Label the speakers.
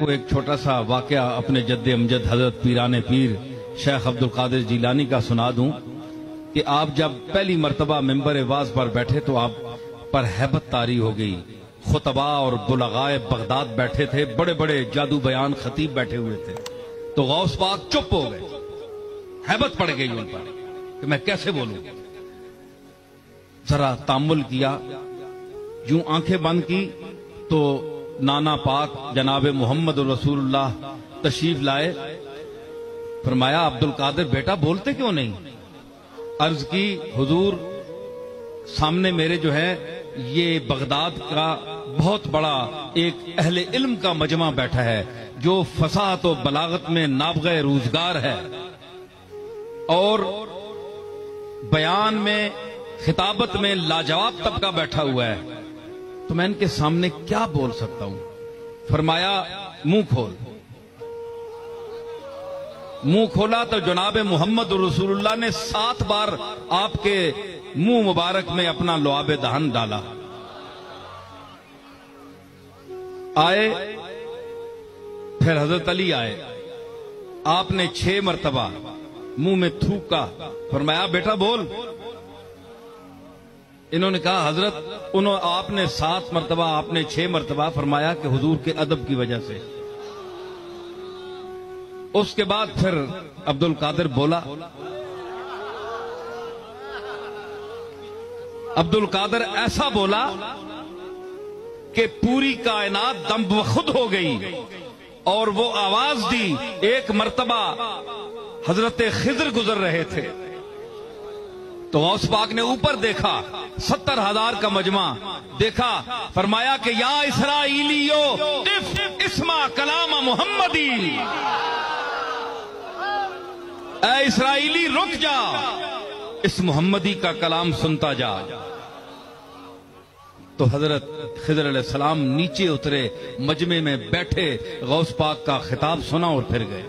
Speaker 1: आपको एक छोटा सा वाकया अपने जद्दे अमजद हजरत पीराने पीर शेख अब्दुल कादिर जिलानी का सुना दूं कि आप जब पहली मर्तबा मिंबर वाज पर बैठे तो आप पर हैबत तारी हो गई। खुतबा और बुलगाए बगदाद बैठे थे, बड़े बड़े जादू बयान खतीब बैठे हुए थे, तो गौस पाक चुप हो गए। हैबत पड़ गई उन पर कि मैं कैसे बोलूं। जरा तामुल किया, यूं आंखें बंद की तो नाना पाक जनाब मोहम्मद रसूलुल्लाह तशरीफ लाए। फरमाया अब्दुल कादिर बेटा बोलते क्यों नहीं? अर्ज की हुजूर सामने मेरे जो है ये बगदाद का बहुत बड़ा एक अहले इल्म का मजमा बैठा है जो फसाहत और बलागत में नाबग़े रोजगार है और बयान में खिताबत में लाजवाब तबका बैठा हुआ है, तो मैं इनके सामने क्या बोल सकता हूं। फरमाया मुंह खोल। मुंह खोला तो जनाब मोहम्मद रसूलुल्लाह ने 7 बार आपके मुंह मुबारक में अपना लुआब दहन डाला। आए, फिर हजरत अली आए, आपने 6 मरतबा मुंह में थूका। फरमाया बेटा बोल। इन्होंने कहा हजरत आपने 7 मरतबा, आपने 6 मरतबा। फरमाया कि हुजूर के अदब की वजह से। उसके बाद फिर अब्दुल कादिर बोला। अब्दुल कादिर ऐसा बोला कि पूरी कायनात दम बखुद हो गई और वो आवाज दी। एक मर्तबा हजरत खिजर गुजर रहे थे तो गौस पाक ने ऊपर देखा, 70,000 का मजमा देखा। फरमाया कि या इसराइलियो इफ इस्मा कलाम मोहम्मदी, ऐ इसराइली रुक जा, इस मोहम्मदी का कलाम सुनता जा। तो हजरत खिजर अलैहिस्सलाम नीचे उतरे, मजमे में बैठे, गौस पाक का खिताब सुना और फिर गए।